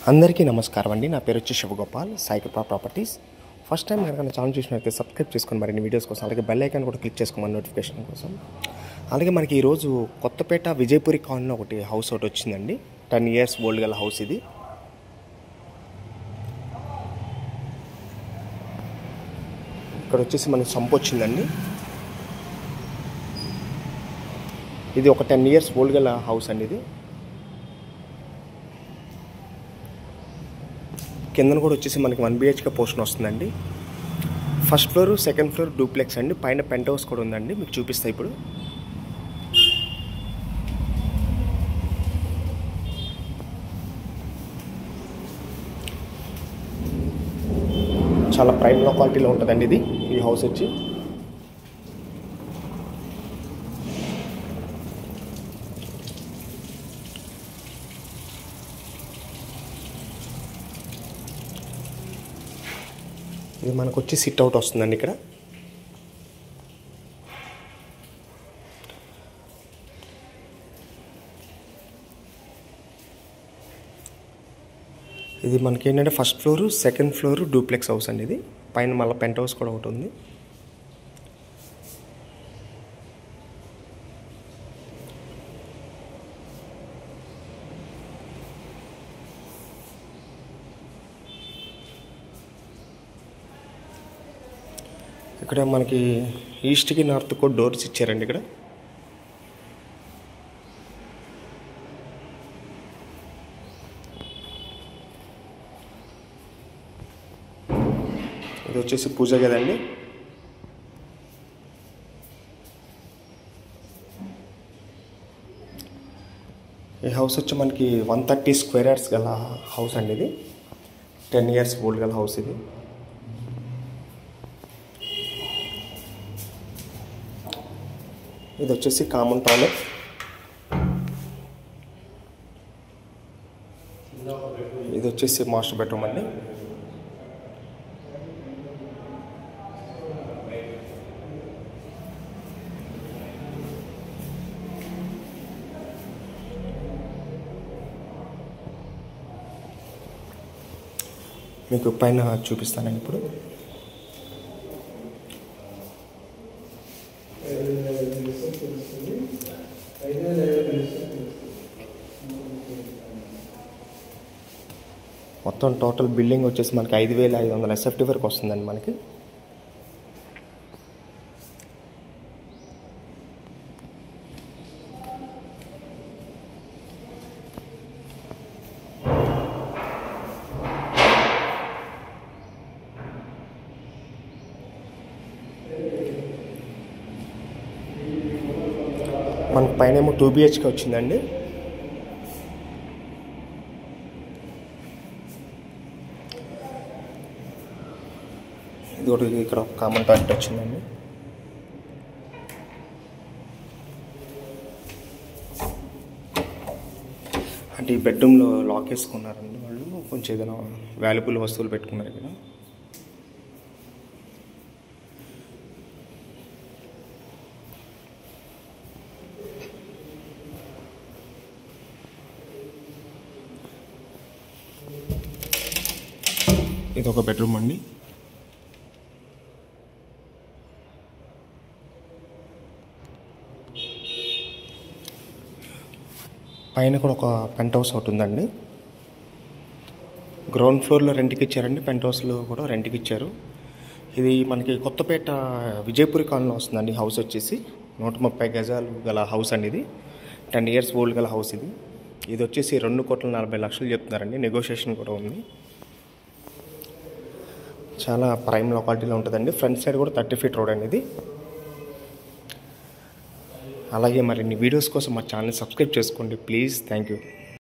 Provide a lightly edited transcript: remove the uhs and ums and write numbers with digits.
అందరికీ నమస్కారం అండి. నా పేరు వచ్చి శివగోపాల్, సాయి కృపా ప్రాపర్టీస్. ఫస్ట్ టైం కనుక నా ఛానల్ చూసినట్లయితే సబ్స్క్రైబ్ చేసుకొని మరిన్ని వీడియోస్ కోసం, అలాగే బెల్ ఐకాన్ కూడా క్లిక్ చేసుకోమని నోటిఫికేషన్ కోసం. అలాగే మనకి ఈరోజు కొత్తపేట విజయపురి కాలనీలో ఒకటి హౌస్ ఒకటి వచ్చిందండి. 10 years ఓల్డ్ గల హౌస్ ఇది. ఇక్కడ వచ్చేసి మనకి సంపు వచ్చిందండి. ఇది ఒక 10 years ఓల్డ్ గల హౌస్ అండి. ఇది కిందన కూడా వచ్చేసి మనకి 1 BHK పోర్షన్ వస్తుందండి. First floor, second floor duplex అండి. పైన పెంట్ హౌస్ కూడా ఉందండి, మీకు చూపిస్తాయి ఇప్పుడు. చాలా ప్రైమ్ లొకాలిటీలో ఉంటుందండి ఇది. ఈ హౌస్ వచ్చి ఇది మనకు వచ్చి సిట్ అవుట్ వస్తుందండి. ఇక్కడ ఇది మనకి ఏంటంటే first floor, second floor duplex house అండి. ఇది పైన మళ్ళీ పెంట్ హౌస్ కూడా ఒకటి ఉంది. ఇక్కడ మనకి ఈస్ట్కి నార్త్కి కూడా డోర్స్ ఇచ్చారండి. ఇక్కడ ఇది వచ్చేసి పూజ గదండి. ఈ హౌస్ వచ్చి మనకి 130 square yards గల హౌస్ అండి. ఇది 10 years ఓల్డ్ గల హౌస్ ఇది. ఇది వచ్చేసి కామన్ టాయిలెట్. ఇది వచ్చేసి మాస్టర్ బెడ్రూమ్ అండి. మీకు పైన చూపిస్తానండి ఇప్పుడు. మొత్తం టోటల్ బిల్డింగ్ వచ్చేసి మనకి 5,500 SFT వరకు వస్తుందండి మనకి. మనకి పైన ఏమో 2 BHK వచ్చిందండి. ఇది ఒకటి ఇక్కడ కామన్ టాయిలెట్ వచ్చిందండి. అంటే ఈ బెడ్రూమ్లో లాక్ వేసుకున్నారండి వాళ్ళు. కొంచెం ఏదైనా వాల్యుబుల్ వస్తువులు పెట్టుకున్నారు ఇక్కడ. ఇది ఒక బెడ్రూమ్ అండి. పైన కూడా ఒక పెంట్ హౌస్ ఒకటి ఉందండి. గ్రౌండ్ ఫ్లోర్లో రెంట్కి ఇచ్చారండి, పెంట్ హౌస్లో కూడా రెంట్కి ఇచ్చారు. ఇది మనకి కొత్తపేట విజయపురి కాలనీలో వస్తుందండి. హౌస్ వచ్చేసి 130 గజాలు గల హౌస్ అండి. ఇది 10 years ఓల్డ్ గల హౌస్ ఇది. ఇది వచ్చేసి 2,40,00,000 చెప్తున్నారండి. నెగోషియేషన్ కూడా ఉంది. చాలా ప్రైమ్ లొకాలిటీలో ఉంటుందండి. ఫ్రంట్ సైడ్ కూడా 30 feet రోడ్ అండి ఇది. అలాగే మరిన్ని వీడియోస్ కోసం మా ఛానల్ సబ్స్క్రైబ్ చేసుకోండి ప్లీజ్. Thank you.